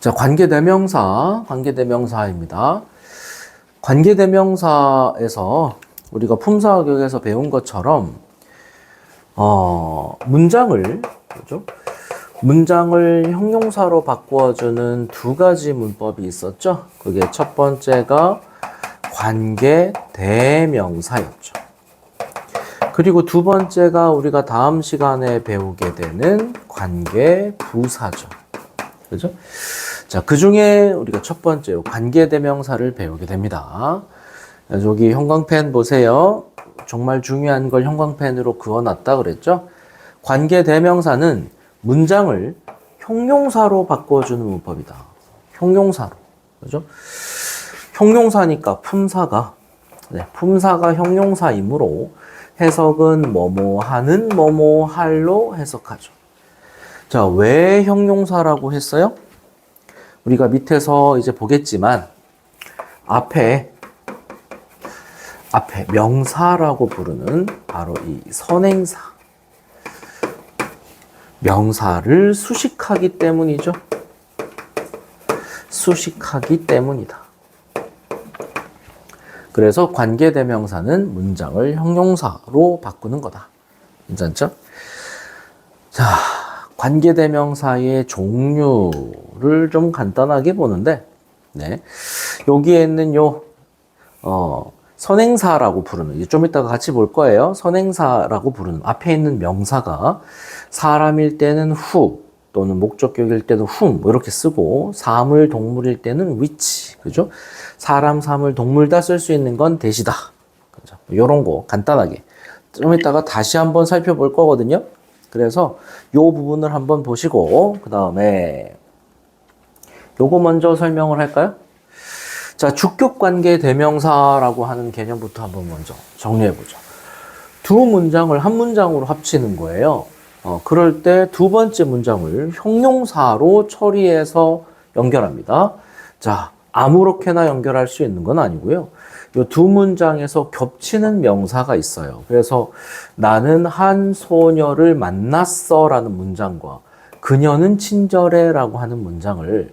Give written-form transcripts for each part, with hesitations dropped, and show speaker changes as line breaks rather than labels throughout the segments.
자, 관계대명사입니다. 관계대명사에서 우리가 품사학역에서 배운 것처럼 그죠? 문장을 형용사로 바꾸어주는 두 가지 문법이 있었죠. 그게 첫 번째가 관계대명사였죠. 그리고 두 번째가 우리가 다음 시간에 배우게 되는 관계부사죠. 그죠? 자, 그 중에 우리가 첫 번째로 관계대명사를 배우게 됩니다. 여기 형광펜 보세요. 정말 중요한 걸 형광펜으로 그어놨다 그랬죠? 관계대명사는 문장을 형용사로 바꿔주는 문법이다. 형용사로. 그죠? 형용사니까 품사가 형용사이므로 해석은 뭐뭐 하는 뭐뭐 할로 해석하죠. 자, 왜 형용사라고 했어요? 우리가 밑에서 이제 보겠지만 앞에 명사라고 부르는 바로 이 선행사. 명사를 수식하기 때문이죠. 수식하기 때문이다. 그래서 관계대명사는 문장을 형용사로 바꾸는 거다. 괜찮죠? 자, 관계대명사의 종류를 좀 간단하게 보는데, 여기에 있는 선행사라고 부르는, 좀 이따가 같이 볼 거예요. 선행사라고 부르는 앞에 있는 명사가 사람일 때는 후, 또는 목적격일 때는 whom, 이렇게 쓰고, 사물, 동물일 때는 which, 그죠? 사람, 사물, 동물 다 쓸 수 있는 건 대시다. 그죠? 요런 거 간단하게. 좀 이따가 다시 한번 살펴볼 거거든요. 그래서 요 부분을 한번 보시고, 그 다음에 요거 먼저 설명을 할까요? 자, 주격관계 대명사라고 하는 개념부터 한번 먼저 정리해보죠. 두 문장을 한 문장으로 합치는 거예요. 그럴 때 두 번째 문장을 형용사로 처리해서 연결합니다. 자, 아무렇게나 연결할 수 있는 건 아니고요. 이 두 문장에서 겹치는 명사가 있어요. 그래서 나는 한 소녀를 만났어 라는 문장과 그녀는 친절해 라고 하는 문장을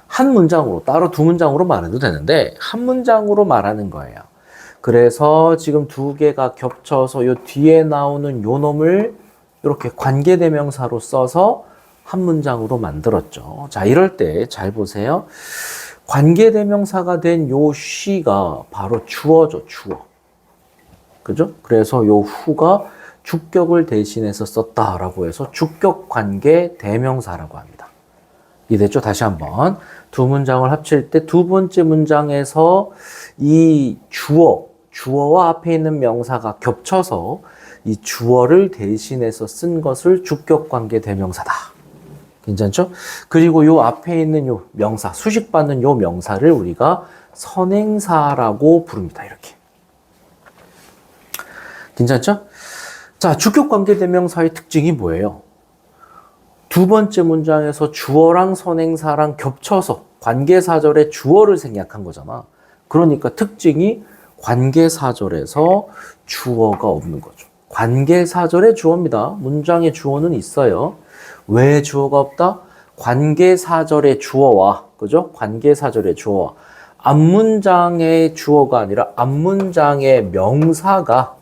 한 문장으로, 따로 두 문장으로 말해도 되는데 한 문장으로 말하는 거예요. 그래서 지금 두 개가 겹쳐서 요 뒤에 나오는 요 놈을 이렇게 관계대명사로 써서 한 문장으로 만들었죠. 자, 이럴 때 잘 보세요. 관계대명사가 된 요 she가 바로 주어죠, 주어. 그죠? 그래서 요 who가 주격을 대신해서 썼다라고 해서 주격관계대명사라고 합니다. 이해됐죠? 다시 한번. 두 문장을 합칠 때 두 번째 문장에서 이 주어와 앞에 있는 명사가 겹쳐서 이 주어를 대신해서 쓴 것을 주격관계대명사다. 괜찮죠? 그리고 요 앞에 있는 요 명사, 수식받는 요 명사를 우리가 선행사라고 부릅니다. 이렇게. 괜찮죠? 자, 주격관계대명사의 특징이 뭐예요? 두 번째 문장에서 주어랑 선행사랑 겹쳐서 관계사절에 주어를 생략한 거잖아. 그러니까 특징이 관계사절에서 주어가 없는 거죠. 관계사절의 주어입니다. 문장의 주어는 있어요. 왜 주어가 없다? 관계사절의 주어와, 그죠? 관계사절의 주어와 앞문장의 주어가 아니라 앞문장의 명사가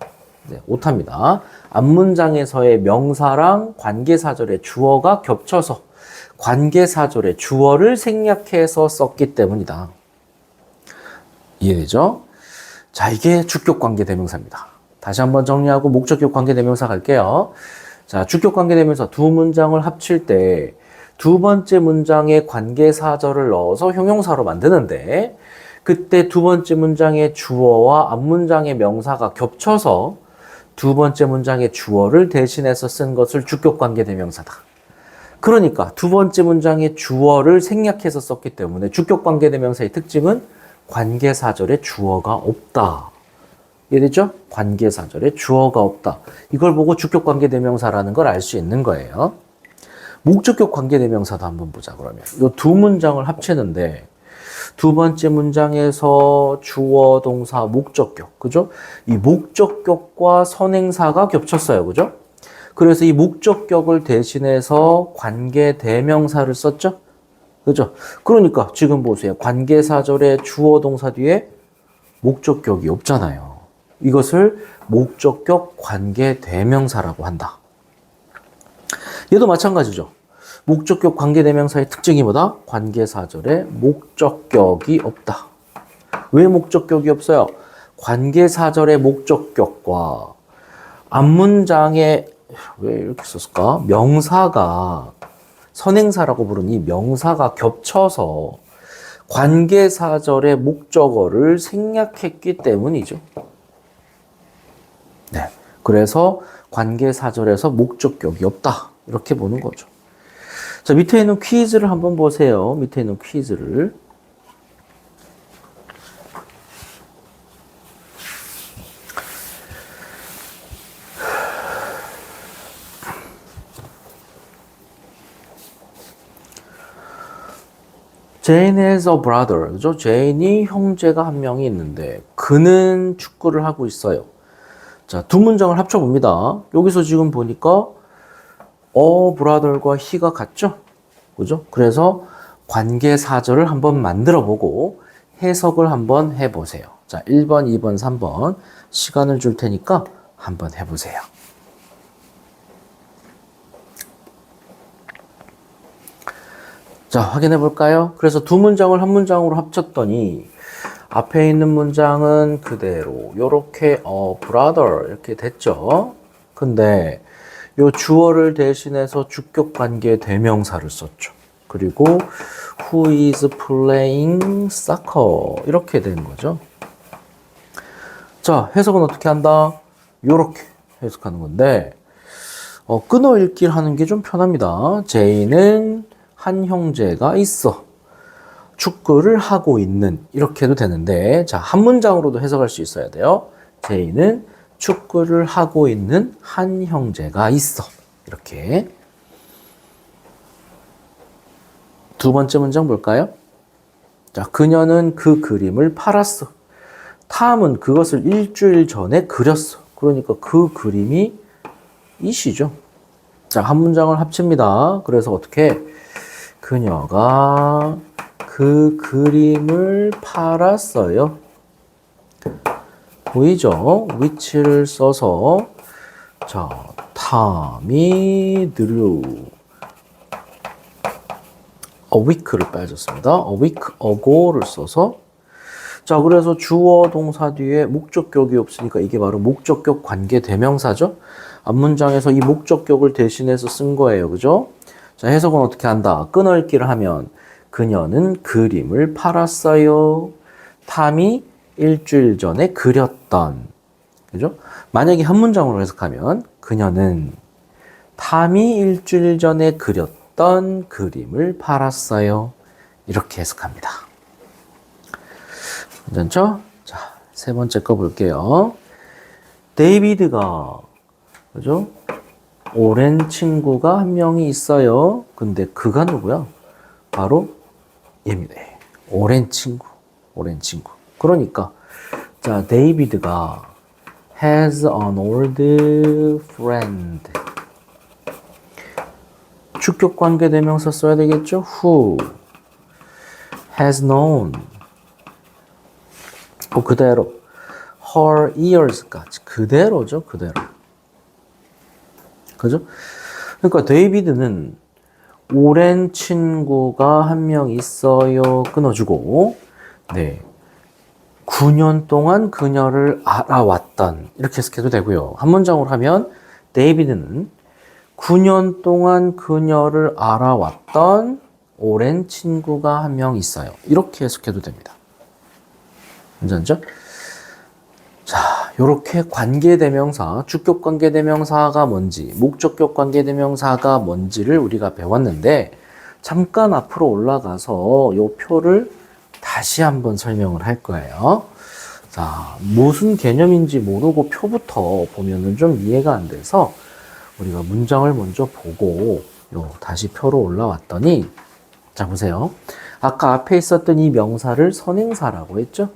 오타입니다. 앞문장에서의 명사랑 관계사절의 주어가 겹쳐서 관계사절의 주어를 생략해서 썼기 때문이다. 이해되죠? 자, 이게 주격관계대명사입니다. 다시 한번 정리하고 목적격 관계대명사 갈게요. 자, 주격관계대명사 두 문장을 합칠 때 두 번째 문장에 관계사절을 넣어서 형용사로 만드는데 그때 두 번째 문장의 주어와 앞문장의 명사가 겹쳐서 두 번째 문장의 주어를 대신해서 쓴 것을 주격관계대명사다. 그러니까 두 번째 문장의 주어를 생략해서 썼기 때문에 주격관계대명사의 특징은 관계사절에 주어가 없다. 이해됐죠? 관계사절에 주어가 없다. 이걸 보고 주격관계대명사라는 걸 알 수 있는 거예요. 목적격 관계대명사도 한번 보자, 그러면. 이 두 문장을 합치는데 두 번째 문장에서 주어, 동사, 목적격, 그죠? 이 목적격과 선행사가 겹쳤어요, 그죠? 그래서 이 목적격을 대신해서 관계대명사를 썼죠? 그죠? 그러니까 지금 보세요. 관계사절의 주어 동사 뒤에 목적격이 없잖아요. 이것을 목적격 관계대명사라고 한다. 얘도 마찬가지죠. 목적격 관계대명사의 특징이 뭐다? 관계사절에 목적격이 없다. 왜 목적격이 없어요? 관계사절의 목적격과 앞문장에 왜 이렇게 썼을까? 명사가 선행사라고 부르는 이 명사가 겹쳐서 관계사절의 목적어를 생략했기 때문이죠. 네. 그래서 관계사절에서 목적격이 없다. 이렇게 보는 거죠. 자, 밑에 있는 퀴즈를 한번 보세요. 밑에 있는 퀴즈를. Jane has a brother. 그죠? 제인이 형제가 한 명이 있는데 그는 축구를 하고 있어요. 자, 두 문장을 합쳐봅니다. 여기서 지금 보니까 brother과 he가 같죠? 그죠? 그래서 관계사절을 한번 만들어 보고 해석을 한번 해보세요. 자, 1번, 2번, 3번 시간을 줄 테니까 한번 해보세요. 자, 확인해 볼까요? 그래서 두 문장을 한 문장으로 합쳤더니 앞에 있는 문장은 그대로 요렇게 brother 이렇게 됐죠. 근데 요 주어를 대신해서 주격 관계 대명사를 썼죠. 그리고 who is playing soccer 이렇게 된 거죠. 자, 해석은 어떻게 한다? 요렇게 해석하는 건데 끊어읽기를 하는 게 좀 편합니다. 제이는 한 형제가 있어. 축구를 하고 있는. 이렇게 해도 되는데, 자, 한 문장으로도 해석할 수 있어야 돼요. 제이는 축구를 하고 있는 한 형제가 있어. 이렇게. 두 번째 문장 볼까요? 자, 그녀는 그 그림을 팔았어. 탐은 그것을 일주일 전에 그렸어. 그러니까 그 그림이 이시죠. 자, 한 문장을 합칩니다. 그래서 어떻게? 그녀가 그 그림을 팔았어요. 보이죠? which를 써서 자, 탐이 drew a week를 빼줬습니다. a week ago를 써서 자, 그래서 주어 동사 뒤에 목적격이 없으니까 이게 바로 목적격 관계 대명사죠. 앞문장에서 이 목적격을 대신해서 쓴 거예요. 그죠? 자, 해석은 어떻게 한다? 끊어읽기를 하면 그녀는 그림을 팔았어요. 탐이 일주일 전에 그렸던. 그죠? 만약에 한 문장으로 해석하면 그녀는 탐이 일주일 전에 그렸던 그림을 팔았어요. 이렇게 해석합니다. 괜찮죠? 자, 세 번째 거 볼게요. 데이비드가 그죠? 오랜 친구가 한 명이 있어요. 근데 그가 누구야? 바로 얘입니다. 오랜 친구. 오랜 친구. 그러니까 자, 데이비드가 has an old friend. 주격 관계 대명사 써야 되겠죠? who has known. 그대로 her ears까지 그대로죠. 그대로. 그죠? 그러니까 데이비드는 오랜 친구가 한 명 있어요. 끊어주고 네, 9년 동안 그녀를 알아왔던 이렇게 해석해도 되고요. 한 문장으로 하면 데이비드는 9년 동안 그녀를 알아왔던 오랜 친구가 한 명 있어요. 이렇게 해석해도 됩니다. 괜찮죠? 자, 요렇게 관계대명사, 주격 관계대명사가 뭔지, 목적격 관계대명사가 뭔지를 우리가 배웠는데 잠깐 앞으로 올라가서 요 표를 다시 한번 설명을 할 거예요. 자, 무슨 개념인지 모르고 표부터 보면은 좀 이해가 안 돼서 우리가 문장을 먼저 보고 다시 표로 올라왔더니 자, 보세요. 아까 앞에 있었던 이 명사를 선행사라고 했죠?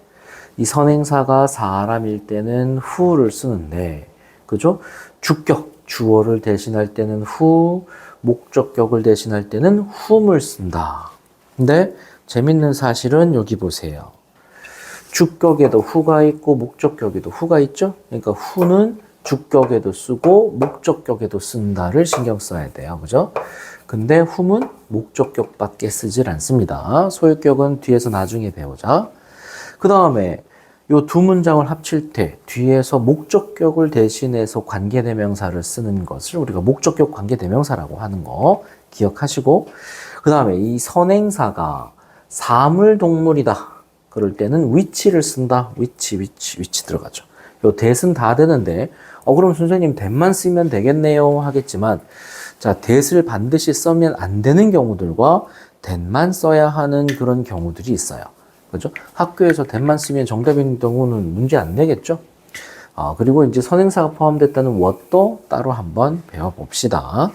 이 선행사가 사람일 때는 who를 쓰는데, 그죠? 주격, 주어를 대신할 때는 who, 목적격을 대신할 때는 whom을 쓴다. 근데 재밌는 사실은 여기 보세요. 주격에도 후가 있고 목적격에도 후가 있죠? 그러니까 후는 주격에도 쓰고 목적격에도 쓴다를 신경 써야 돼요. 그죠? 근데 후는 목적격밖에 쓰질 않습니다. 소유격은 뒤에서 나중에 배우자. 그 다음에 요 두 문장을 합칠 때 뒤에서 목적격을 대신해서 관계대명사를 쓰는 것을 우리가 목적격 관계대명사라고 하는 거 기억하시고, 그 다음에 이 선행사가 사물동물이다 그럴 때는 위치를 쓴다. 위치 들어가죠. 요 대은 다 되는데 그럼 선생님 대만 쓰면 되겠네요 하겠지만, 자, 대을 반드시 쓰면 안 되는 경우들과 대만 써야 하는 그런 경우들이 있어요. 그죠? 학교에서 대만 쓰면 정답인 경우는 문제 안 내겠죠? 그리고 이제 선행사가 포함됐다는 what도 따로 한번 배워봅시다.